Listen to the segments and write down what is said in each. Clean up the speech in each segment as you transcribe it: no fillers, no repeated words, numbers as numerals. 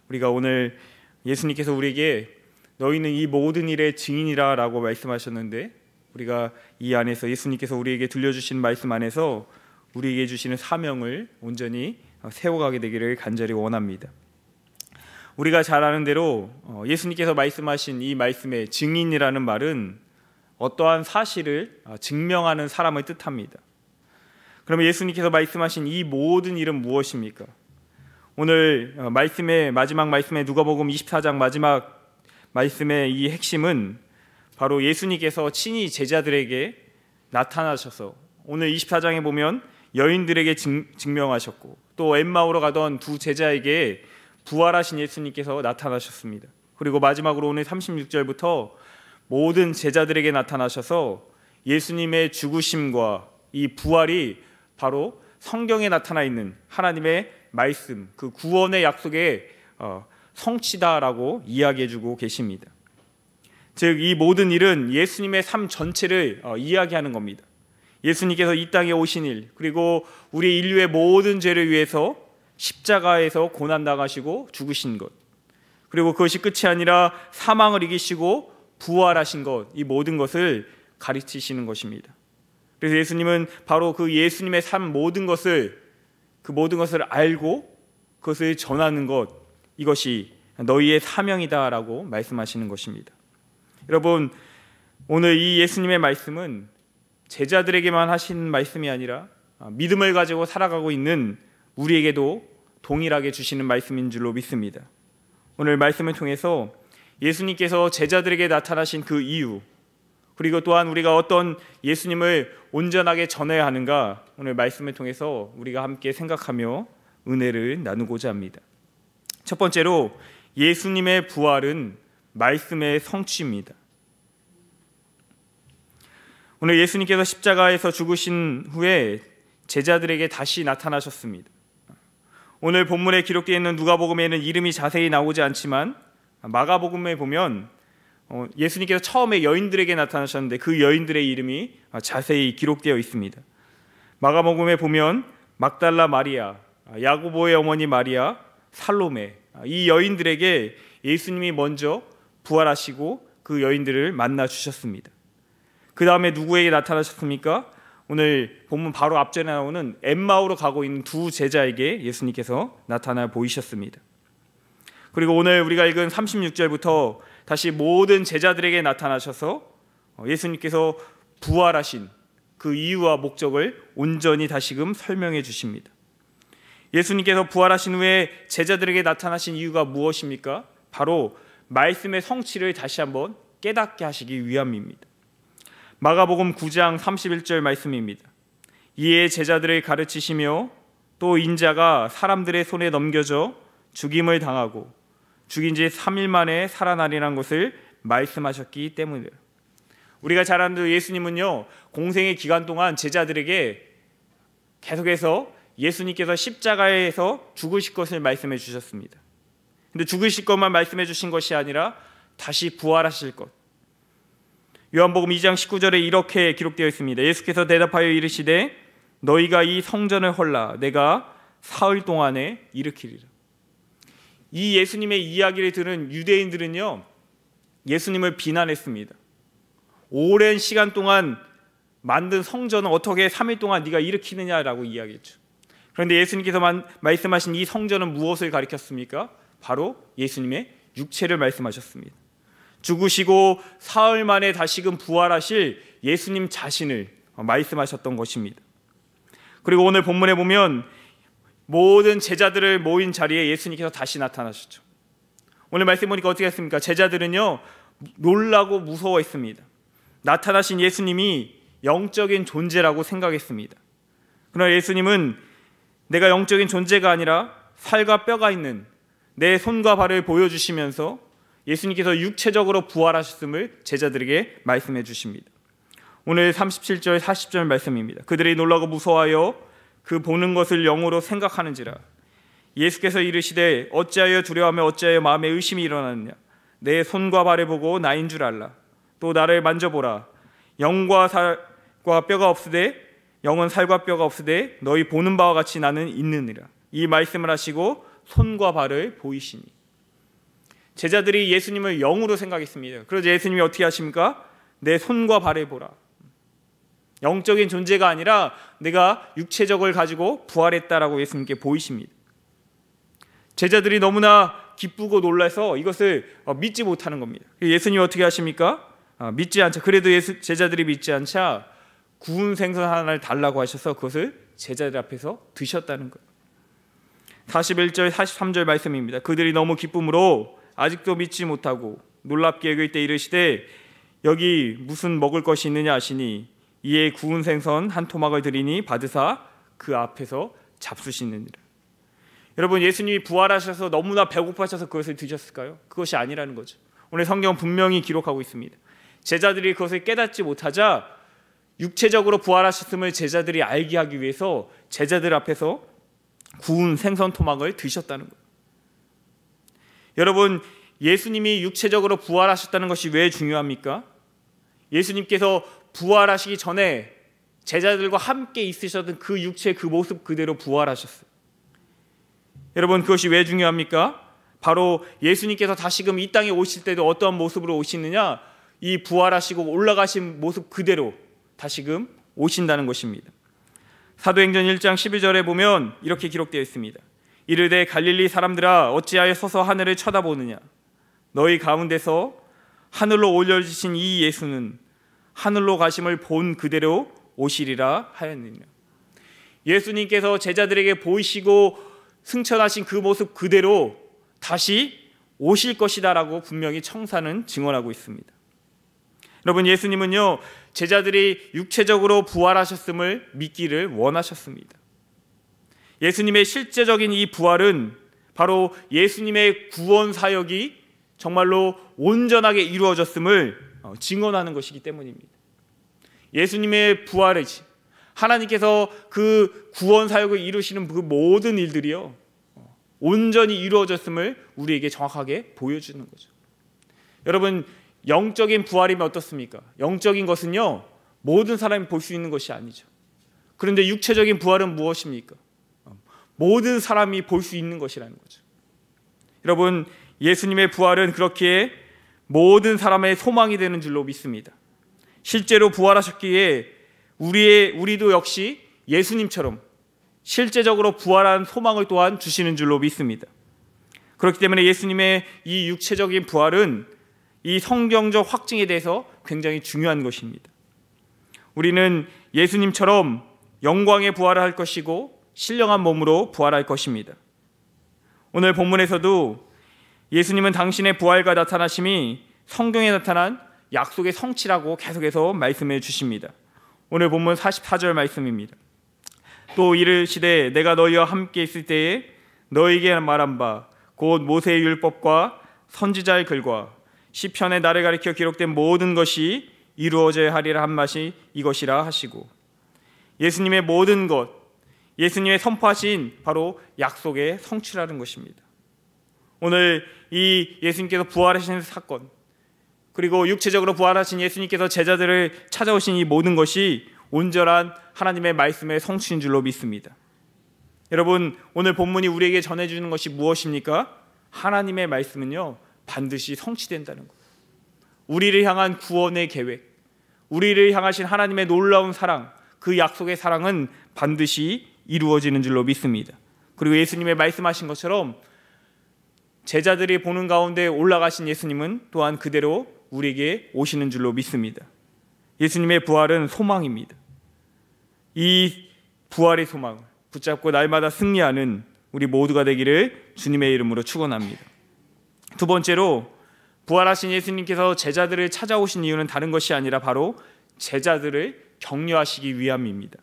우리가 오늘 예수님께서 우리에게 너희는 이 모든 일의 증인이라 라고 말씀하셨는데, 우리가 이 안에서 예수님께서 우리에게 들려주신 말씀 안에서 우리에게 주시는 사명을 온전히 세워가게 되기를 간절히 원합니다. 우리가 잘 아는 대로 예수님께서 말씀하신 이 말씀의 증인이라는 말은 어떠한 사실을 증명하는 사람을 뜻합니다. 그러면 예수님께서 말씀하신 이 모든 일은 무엇입니까? 오늘 말씀의 마지막 말씀에 누가복음 24장 마지막 말씀의 이 핵심은 바로 예수님께서 친히 제자들에게 나타나셔서, 오늘 24장에 보면 여인들에게 증명하셨고, 또 엠마오로 가던 두 제자에게 부활하신 예수님께서 나타나셨습니다. 그리고 마지막으로 오늘 36절부터 모든 제자들에게 나타나셔서 예수님의 죽으심과 이 부활이 바로 성경에 나타나 있는 하나님의 말씀, 그 구원의 약속의 성취다라고 이야기해주고 계십니다. 즉, 이 모든 일은 예수님의 삶 전체를 이야기하는 겁니다. 예수님께서 이 땅에 오신 일, 그리고 우리 인류의 모든 죄를 위해서 십자가에서 고난당하시고 죽으신 것, 그리고 그것이 끝이 아니라 사망을 이기시고 부활하신 것, 이 모든 것을 가르치시는 것입니다. 그래서 예수님은 바로 그 예수님의 삶 모든 것을, 그 모든 것을 알고 그것을 전하는 것, 이것이 너희의 사명이다라고 말씀하시는 것입니다. 여러분, 오늘 이 예수님의 말씀은 제자들에게만 하신 말씀이 아니라 믿음을 가지고 살아가고 있는 우리에게도 동일하게 주시는 말씀인 줄로 믿습니다. 오늘 말씀을 통해서 예수님께서 제자들에게 나타나신 그 이유, 그리고 또한 우리가 어떤 예수님을 온전하게 전해야 하는가, 오늘 말씀을 통해서 우리가 함께 생각하며 은혜를 나누고자 합니다. 첫 번째로, 예수님의 부활은 말씀의 성취입니다. 오늘 예수님께서 십자가에서 죽으신 후에 제자들에게 다시 나타나셨습니다. 오늘 본문에 기록되어 있는 누가복음에는 이름이 자세히 나오지 않지만 마가복음에 보면 예수님께서 처음에 여인들에게 나타나셨는데 그 여인들의 이름이 자세히 기록되어 있습니다. 마가복음에 보면 막달라 마리아, 야고보의 어머니 마리아, 살로메, 이 여인들에게 예수님이 먼저 부활하시고 그 여인들을 만나 주셨습니다. 그 다음에 누구에게 나타나셨습니까? 오늘 본문 바로 앞전에 나오는 엠마오로 가고 있는 두 제자에게 예수님께서 나타나 보이셨습니다. 그리고 오늘 우리가 읽은 36절부터 다시 모든 제자들에게 나타나셔서 예수님께서 부활하신 그 이유와 목적을 온전히 다시금 설명해 주십니다. 예수님께서 부활하신 후에 제자들에게 나타나신 이유가 무엇입니까? 바로 말씀의 성취를 다시 한번 깨닫게 하시기 위함입니다. 마가복음 9장 31절 말씀입니다. 이에 제자들을 가르치시며 또 인자가 사람들의 손에 넘겨져 죽임을 당하고 죽인 지 3일 만에 살아나리라는 것을 말씀하셨기 때문이에요. 우리가 잘 아는 예수님은요, 공생의 기간 동안 제자들에게 계속해서 예수님께서 십자가에서 죽으실 것을 말씀해 주셨습니다. 근데 죽으실 것만 말씀해 주신 것이 아니라 다시 부활하실 것, 요한복음 2장 19절에 이렇게 기록되어 있습니다. 예수께서 대답하여 이르시되 너희가 이 성전을 헐라 내가 사흘 동안에 일으키리라. 이 예수님의 이야기를 들은 유대인들은요, 예수님을 비난했습니다. 오랜 시간 동안 만든 성전을 어떻게 3일 동안 네가 일으키느냐라고 이야기했죠. 그런데 예수님께서 말씀하신 이 성전은 무엇을 가리켰습니까? 바로 예수님의 육체를 말씀하셨습니다. 죽으시고 사흘 만에 다시금 부활하실 예수님 자신을 말씀하셨던 것입니다. 그리고 오늘 본문에 보면 모든 제자들을 모인 자리에 예수님께서 다시 나타나셨죠. 오늘 말씀 보니까 어떻게 했습니까? 제자들은요, 놀라고 무서워했습니다. 나타나신 예수님이 영적인 존재라고 생각했습니다. 그러나 예수님은 내가 영적인 존재가 아니라 살과 뼈가 있는 내 손과 발을 보여주시면서 예수님께서 육체적으로 부활하셨음을 제자들에게 말씀해 주십니다. 오늘 37절 40절 말씀입니다. 그들이 놀라고 무서워하여 그 보는 것을 영으로 생각하는지라. 예수께서 이르시되 어찌하여 두려워하며 어찌하여 마음에 의심이 일어나느냐. 내 손과 발을 보고 나인 줄 알라. 또 나를 만져보라. 영과 살과 뼈가 없으되 영은 살과 뼈가 없으되 너희 보는 바와 같이 나는 있느니라. 이 말씀을 하시고 손과 발을 보이시니. 제자들이 예수님을 영으로 생각했습니다. 그래서 예수님이 어떻게 하십니까? 내 손과 발을 보라. 영적인 존재가 아니라 내가 육체적을 가지고 부활했다라고 예수님께 보이십니다. 제자들이 너무나 기쁘고 놀라서 이것을 믿지 못하는 겁니다. 예수님이 어떻게 하십니까? 믿지 않자. 그래도 제자들이 믿지 않자 구운 생선 하나를 달라고 하셔서 그것을 제자들 앞에서 드셨다는 거예요. 41절 43절 말씀입니다. 그들이 너무 기쁨으로 아직도 믿지 못하고 놀랍게 여길 때 이르시되 여기 무슨 먹을 것이 있느냐 하시니 이에 구운 생선 한 토막을 드리니 받으사 그 앞에서 잡수시느니라. 여러분, 예수님이 부활하셔서 너무나 배고파셔서 그것을 드셨을까요? 그것이 아니라는 거죠. 오늘 성경은 분명히 기록하고 있습니다. 제자들이 그것을 깨닫지 못하자 육체적으로 부활하셨음을 제자들이 알게 하기 위해서 제자들 앞에서 구운 생선 토막을 드셨다는 거예요. 여러분, 예수님이 육체적으로 부활하셨다는 것이 왜 중요합니까? 예수님께서 부활하시기 전에 제자들과 함께 있으셨던 그 육체의 그 모습 그대로 부활하셨어요. 여러분, 그것이 왜 중요합니까? 바로 예수님께서 다시금 이 땅에 오실 때도 어떠한 모습으로 오시느냐? 이 부활하시고 올라가신 모습 그대로 다시금 오신다는 것입니다. 사도행전 1장 12절에 보면 이렇게 기록되어 있습니다. 이르되 갈릴리 사람들아 어찌하여 서서 하늘을 쳐다보느냐? 너희 가운데서 하늘로 올려지신 이 예수는 하늘로 가심을 본 그대로 오시리라 하였느니라. 예수님께서 제자들에게 보이시고 승천하신 그 모습 그대로 다시 오실 것이다 라고 분명히 청사는 증언하고 있습니다. 여러분, 예수님은요 제자들이 육체적으로 부활하셨음을 믿기를 원하셨습니다. 예수님의 실제적인 이 부활은 바로 예수님의 구원 사역이 정말로 온전하게 이루어졌음을 증언하는 것이기 때문입니다. 예수님의 부활이지 하나님께서 그 구원 사역을 이루시는 그 모든 일들이요 온전히 이루어졌음을 우리에게 정확하게 보여주는 거죠. 여러분, 영적인 부활이면 어떻습니까? 영적인 것은요 모든 사람이 볼 수 있는 것이 아니죠. 그런데 육체적인 부활은 무엇입니까? 모든 사람이 볼 수 있는 것이라는 거죠. 여러분, 예수님의 부활은 그렇게 모든 사람의 소망이 되는 줄로 믿습니다. 실제로 부활하셨기에 우리도 역시 예수님처럼 실제적으로 부활한 소망을 또한 주시는 줄로 믿습니다. 그렇기 때문에 예수님의 이 육체적인 부활은 이 성경적 확증에 대해서 굉장히 중요한 것입니다. 우리는 예수님처럼 영광의 부활을 할 것이고 신령한 몸으로 부활할 것입니다. 오늘 본문에서도 예수님은 당신의 부활과 나타나심이 성경에 나타난 약속의 성취라고 계속해서 말씀해 주십니다. 오늘 본문 44절 말씀입니다. 또 이르시되 내가 너희와 함께 있을 때에 너희에게 말한 바 곧 모세의 율법과 선지자의 글과 시편의 나를 가리켜 기록된 모든 것이 이루어져야 하리라 한 말이 이것이라 하시고, 예수님의 모든 것, 예수님의 선포하신 바로 약속의 성취라는 것입니다. 오늘 이 예수님께서 부활하신 사건, 그리고 육체적으로 부활하신 예수님께서 제자들을 찾아오신 이 모든 것이 온전한 하나님의 말씀의 성취인 줄로 믿습니다. 여러분, 오늘 본문이 우리에게 전해주는 것이 무엇입니까? 하나님의 말씀은요 반드시 성취된다는 거예요. 우리를 향한 구원의 계획, 우리를 향하신 하나님의 놀라운 사랑, 그 약속의 사랑은 반드시 이루어지는 줄로 믿습니다. 그리고 예수님의 말씀하신 것처럼 제자들이 보는 가운데 올라가신 예수님은 또한 그대로 우리에게 오시는 줄로 믿습니다. 예수님의 부활은 소망입니다. 이 부활의 소망을 붙잡고 날마다 승리하는 우리 모두가 되기를 주님의 이름으로 축원합니다. 두 번째로, 부활하신 예수님께서 제자들을 찾아오신 이유는 다른 것이 아니라 바로 제자들을 격려하시기 위함입니다.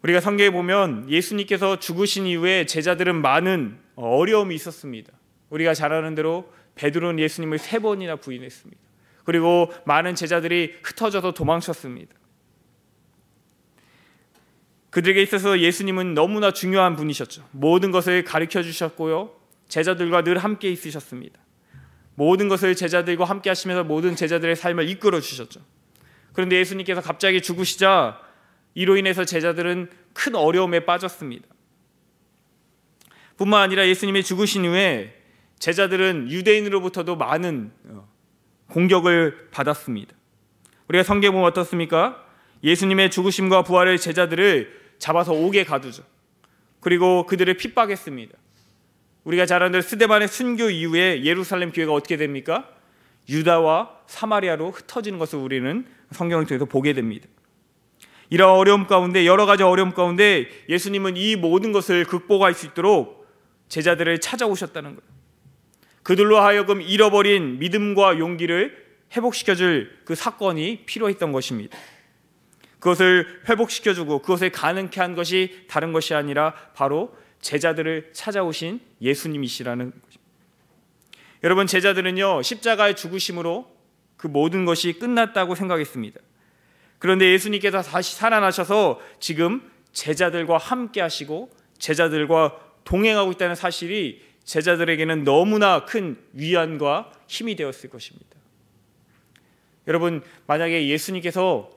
우리가 성경에 보면 예수님께서 죽으신 이후에 제자들은 많은 어려움이 있었습니다. 우리가 잘 아는 대로 베드로는 예수님을 3번이나 부인했습니다. 그리고 많은 제자들이 흩어져서 도망쳤습니다. 그들에게 있어서 예수님은 너무나 중요한 분이셨죠. 모든 것을 가르쳐 주셨고요, 제자들과 늘 함께 있으셨습니다. 모든 것을 제자들과 함께 하시면서 모든 제자들의 삶을 이끌어 주셨죠. 그런데 예수님께서 갑자기 죽으시자 이로 인해서 제자들은 큰 어려움에 빠졌습니다. 뿐만 아니라 예수님이 죽으신 후에 제자들은 유대인으로부터도 많은 공격을 받았습니다. 우리가 성경에 보면 어떻습니까? 예수님의 죽으심과 부활을 제자들을 잡아서 옥에 가두죠. 그리고 그들을 핍박했습니다. 우리가 잘 아는 대로 스데반의 순교 이후에 예루살렘 교회가 어떻게 됩니까? 유다와 사마리아로 흩어지는 것을 우리는 성경을 통해서 보게 됩니다. 이런 어려움 가운데, 여러 가지 어려움 가운데 예수님은 이 모든 것을 극복할 수 있도록 제자들을 찾아오셨다는 거예요. 그들로 하여금 잃어버린 믿음과 용기를 회복시켜줄 그 사건이 필요했던 것입니다. 그것을 회복시켜주고 그것을 가능케 한 것이 다른 것이 아니라 바로 제자들을 찾아오신 예수님이시라는 것입니다. 여러분, 제자들은요, 십자가의 죽으심으로 그 모든 것이 끝났다고 생각했습니다. 그런데 예수님께서 다시 살아나셔서 지금 제자들과 함께 하시고 제자들과 동행하고 있다는 사실이 제자들에게는 너무나 큰 위안과 힘이 되었을 것입니다. 여러분, 만약에 예수님께서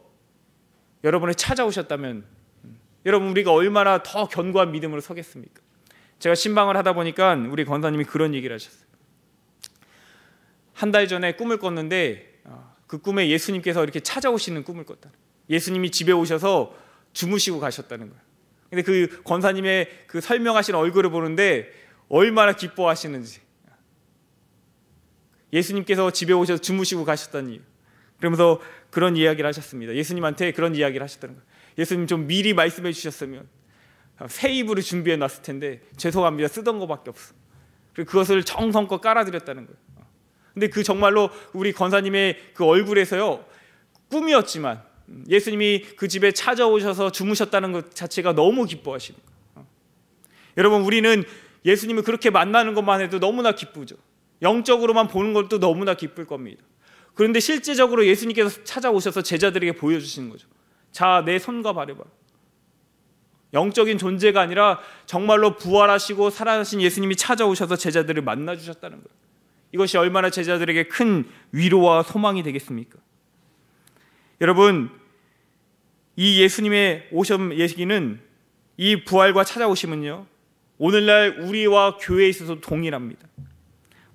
여러분을 찾아오셨다면 여러분, 우리가 얼마나 더 견고한 믿음으로 서겠습니까? 제가 신방을 하다 보니까 우리 권사님이 그런 얘기를 하셨어요. 한 달 전에 꿈을 꿨는데 그 꿈에 예수님께서 이렇게 찾아오시는 꿈을 꿨다. 예수님이 집에 오셔서 주무시고 가셨다는 거예요. 근데 그 권사님의 그 설명하신 얼굴을 보는데 얼마나 기뻐하시는지. 예수님께서 집에 오셔서 주무시고 가셨다는 이유. 그러면서 그런 이야기를 하셨습니다. 예수님한테 그런 이야기를 하셨다는 거예요. 예수님, 좀 미리 말씀해 주셨으면 새 이불을 준비해 놨을 텐데 죄송합니다, 쓰던 거밖에 없어. 그리고 그것을 정성껏 깔아드렸다는 거예요. 근데 그 정말로 우리 권사님의 그 얼굴에서요, 꿈이었지만 예수님이 그 집에 찾아오셔서 주무셨다는 것 자체가 너무 기뻐하시는 거예요. 여러분, 우리는 예수님을 그렇게 만나는 것만 해도 너무나 기쁘죠. 영적으로만 보는 것도 너무나 기쁠 겁니다. 그런데 실제적으로 예수님께서 찾아오셔서 제자들에게 보여주시는 거죠. 자, 내 손과 발을 봐. 영적인 존재가 아니라 정말로 부활하시고 살아나신 예수님이 찾아오셔서 제자들을 만나주셨다는 거예요. 이것이 얼마나 제자들에게 큰 위로와 소망이 되겠습니까? 여러분, 이 예수님의 오심 얘기는, 이 부활과 찾아오심은요, 오늘날 우리와 교회에 있어서 동일합니다.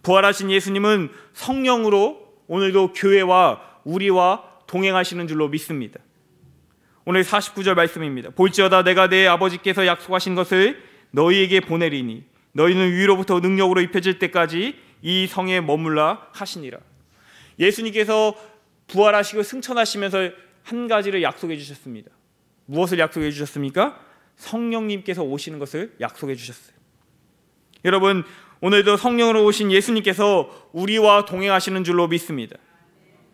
부활하신 예수님은 성령으로 오늘도 교회와 우리와 동행하시는 줄로 믿습니다. 오늘 49절 말씀입니다. 볼지어다 내가 내 아버지께서 약속하신 것을 너희에게 보내리니 너희는 위로부터 능력으로 입혀질 때까지 이 성에 머물라 하시니라. 예수님께서 부활하시고 승천하시면서 한 가지를 약속해 주셨습니다. 무엇을 약속해 주셨습니까? 성령님께서 오시는 것을 약속해 주셨어요. 여러분, 오늘도 성령으로 오신 예수님께서 우리와 동행하시는 줄로 믿습니다.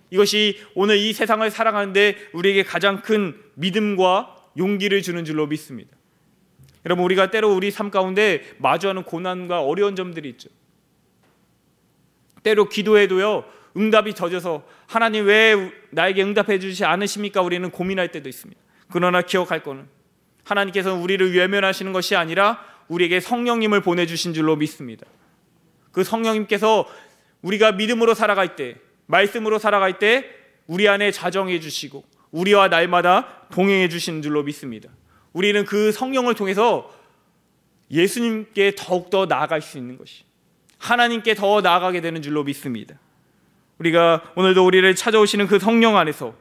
이것이 오늘 이 세상을 살아가는데 우리에게 가장 큰 믿음과 용기를 주는 줄로 믿습니다. 여러분, 우리가 때로 우리 삶 가운데 마주하는 고난과 어려운 점들이 있죠. 때로 기도해도요, 응답이 젖어서 하나님 왜 나에게 응답해 주시지 않으십니까? 우리는 고민할 때도 있습니다. 그러나 기억할 거는 하나님께서는 우리를 외면하시는 것이 아니라 우리에게 성령님을 보내주신 줄로 믿습니다. 그 성령님께서 우리가 믿음으로 살아갈 때, 말씀으로 살아갈 때 우리 안에 자정해 주시고 우리와 날마다 동행해 주시는 줄로 믿습니다. 우리는 그 성령을 통해서 예수님께 더욱더 나아갈 수 있는 것이, 하나님께 더 나아가게 되는 줄로 믿습니다. 우리가 오늘도 우리를 찾아오시는 그 성령 안에서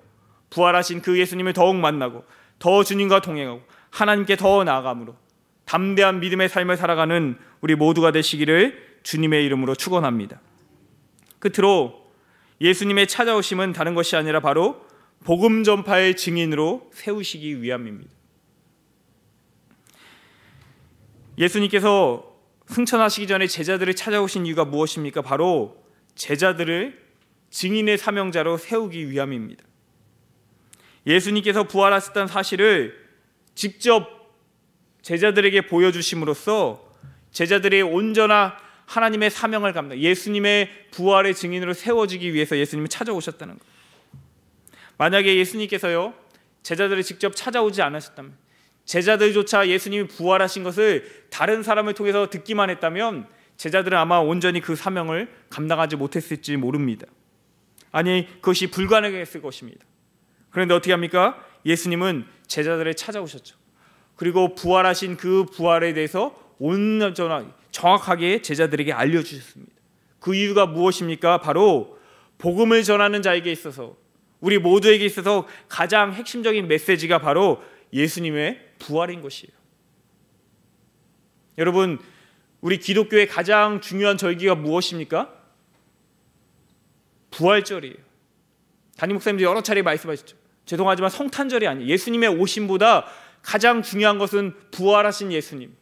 부활하신 그 예수님을 더욱 만나고 더 주님과 동행하고 하나님께 더 나아감으로 담대한 믿음의 삶을 살아가는 우리 모두가 되시기를 주님의 이름으로 축원합니다. 끝으로 예수님의 찾아오심은 다른 것이 아니라 바로 복음 전파의 증인으로 세우시기 위함입니다. 예수님께서 승천하시기 전에 제자들을 찾아오신 이유가 무엇입니까? 바로 제자들을 증인의 사명자로 세우기 위함입니다. 예수님께서 부활하셨다는 사실을 직접 제자들에게 보여주심으로써 제자들의 온전한 하나님의 사명을 감당, 예수님의 부활의 증인으로 세워지기 위해서 예수님을 찾아오셨다는 거예요. 만약에 예수님께서요, 제자들을 직접 찾아오지 않으셨다면, 제자들조차 예수님이 부활하신 것을 다른 사람을 통해서 듣기만 했다면 제자들은 아마 온전히 그 사명을 감당하지 못했을지 모릅니다. 아니, 그것이 불가능했을 것입니다. 그런데 어떻게 합니까? 예수님은 제자들을 찾아오셨죠. 그리고 부활하신 그 부활에 대해서 온전하게 정확하게 제자들에게 알려주셨습니다. 그 이유가 무엇입니까? 바로 복음을 전하는 자에게 있어서, 우리 모두에게 있어서 가장 핵심적인 메시지가 바로 예수님의 부활인 것이에요. 여러분, 우리 기독교의 가장 중요한 절기가 무엇입니까? 부활절이에요. 담임 목사님도 여러 차례 말씀하셨죠. 죄송하지만 성탄절이 아니에요. 예수님의 오심보다 가장 중요한 것은 부활하신 예수님,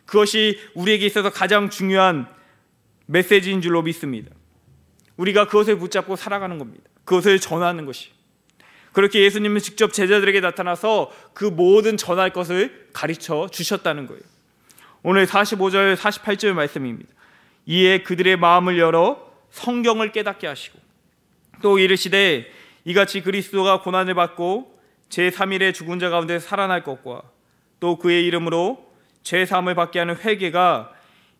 그것이 우리에게 있어서 가장 중요한 메시지인 줄로 믿습니다. 우리가 그것을 붙잡고 살아가는 겁니다. 그것을 전하는 것이. 그렇게 예수님은 직접 제자들에게 나타나서 그 모든 전할 것을 가르쳐 주셨다는 거예요. 오늘 45절 48절 말씀입니다. 이에 그들의 마음을 열어 성경을 깨닫게 하시고 또 이르시되 이같이 그리스도가 고난을 받고 제3일에 죽은 자 가운데 살아날 것과 또 그의 이름으로 죄사함을 받게 하는 회개가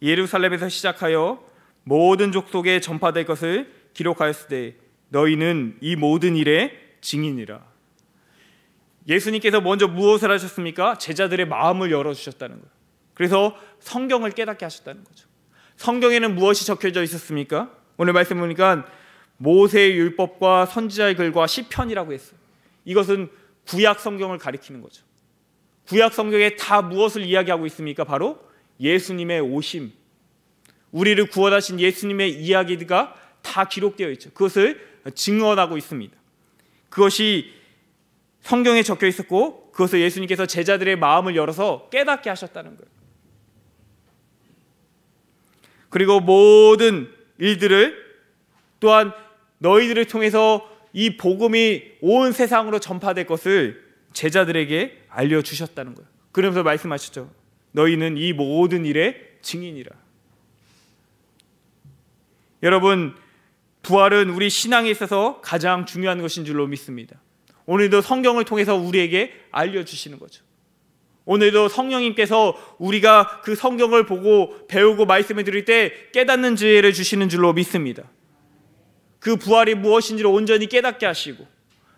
예루살렘에서 시작하여 모든 족속에 전파될 것을 기록하였으되 너희는 이 모든 일의 증인이라. 예수님께서 먼저 무엇을 하셨습니까? 제자들의 마음을 열어주셨다는 거예요. 그래서 성경을 깨닫게 하셨다는 거죠. 성경에는 무엇이 적혀져 있었습니까? 오늘 말씀 보니까 모세의 율법과 선지자의 글과 시편이라고 했어요. 이것은 구약 성경을 가리키는 거죠. 구약 성경에 다 무엇을 이야기하고 있습니까? 바로 예수님의 오심, 우리를 구원하신 예수님의 이야기가 다 기록되어 있죠. 그것을 증언하고 있습니다. 그것이 성경에 적혀 있었고 그것을 예수님께서 제자들의 마음을 열어서 깨닫게 하셨다는 거예요. 그리고 모든 일들을 또한 너희들을 통해서 이 복음이 온 세상으로 전파될 것을 제자들에게 알려주셨다는 거예요. 그러면서 말씀하셨죠. 너희는 이 모든 일의 증인이라. 여러분, 부활은 우리 신앙에 있어서 가장 중요한 것인 줄로 믿습니다. 오늘도 성경을 통해서 우리에게 알려주시는 거죠. 오늘도 성령님께서 우리가 그 성경을 보고 배우고 말씀을 드릴 때 깨닫는 지혜를 주시는 줄로 믿습니다. 그 부활이 무엇인지를 온전히 깨닫게 하시고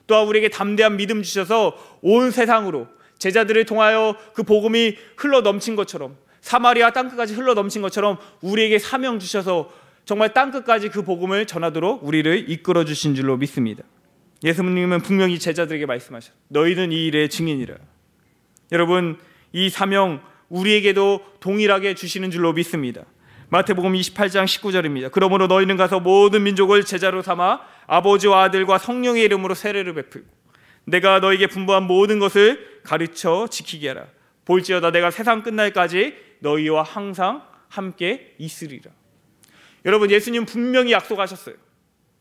또한 우리에게 담대한 믿음 주셔서 온 세상으로 제자들을 통하여 그 복음이 흘러 넘친 것처럼, 사마리아 땅끝까지 흘러 넘친 것처럼 우리에게 사명 주셔서 정말 땅끝까지 그 복음을 전하도록 우리를 이끌어 주신 줄로 믿습니다. 예수님은 분명히 제자들에게 말씀하셨어요. 너희는 이 일의 증인이라. 여러분, 이 사명 우리에게도 동일하게 주시는 줄로 믿습니다. 마태복음 28장 19절입니다. 그러므로 너희는 가서 모든 민족을 제자로 삼아 아버지와 아들과 성령의 이름으로 세례를 베풀고 내가 너에게 분부한 모든 것을 가르쳐 지키게 하라. 볼지어다 내가 세상 끝날까지 너희와 항상 함께 있으리라. 여러분, 예수님 분명히 약속하셨어요.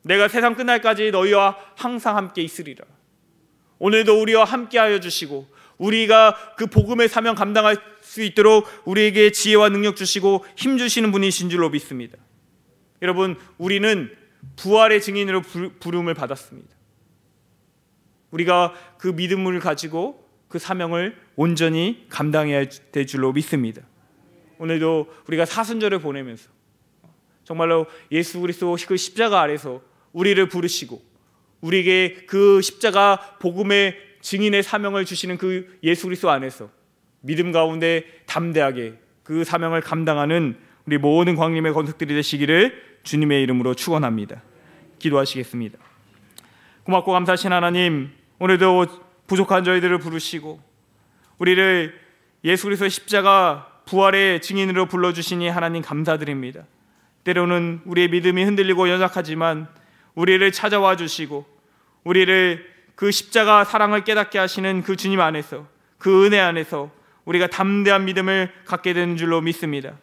내가 세상 끝날까지 너희와 항상 함께 있으리라. 오늘도 우리와 함께하여 주시고 우리가 그 복음의 사명 감당할 수 있도록 우리에게 지혜와 능력 주시고 힘 주시는 분이신 줄로 믿습니다. 여러분, 우리는 부활의 증인으로 부름을 받았습니다. 우리가 그 믿음을 가지고 그 사명을 온전히 감당해야 될 줄로 믿습니다. 오늘도 우리가 사순절을 보내면서 정말로 예수 그리스도 그 십자가 아래서 우리를 부르시고 우리에게 그 십자가 복음의 증인의 사명을 주시는 그 예수 그리스도 안에서 믿음 가운데 담대하게 그 사명을 감당하는 우리 모든 광림의 건석들이 되시기를 주님의 이름으로 축원합니다. 기도하시겠습니다. 고맙고 감사하신 하나님, 오늘도 부족한 저희들을 부르시고 우리를 예수 그리스도의 십자가 부활의 증인으로 불러주시니 하나님 감사드립니다. 때로는 우리의 믿음이 흔들리고 연약하지만 우리를 찾아와 주시고 우리를 그 십자가 사랑을 깨닫게 하시는 그 주님 안에서, 그 은혜 안에서 우리가 담대한 믿음을 갖게 되는 줄로 믿습니다.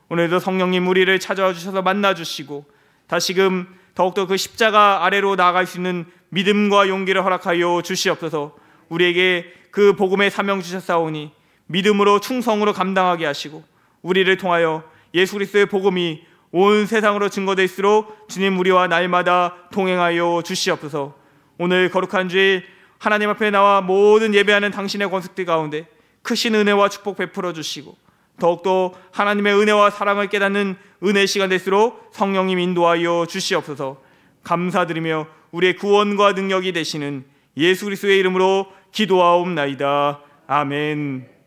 오늘도 성령님 우리를 찾아와 주셔서 만나 주시고 다시금 더욱더 그 십자가 아래로 나아갈 수 있는 믿음과 용기를 허락하여 주시옵소서. 우리에게 그 복음의 사명 주셨사오니 믿음으로 충성으로 감당하게 하시고 우리를 통하여 예수 그리스도의 복음이 온 세상으로 증거될수록 주님 우리와 날마다 동행하여 주시옵소서. 오늘 거룩한 주일 하나님 앞에 나와 모든 예배하는 당신의 권속들 가운데 크신 은혜와 축복 베풀어 주시고 더욱더 하나님의 은혜와 사랑을 깨닫는 은혜 시간 될수록 성령님 인도하여 주시옵소서. 감사드리며 우리의 구원과 능력이 되시는 예수 그리스도의 이름으로 기도하옵나이다. 아멘.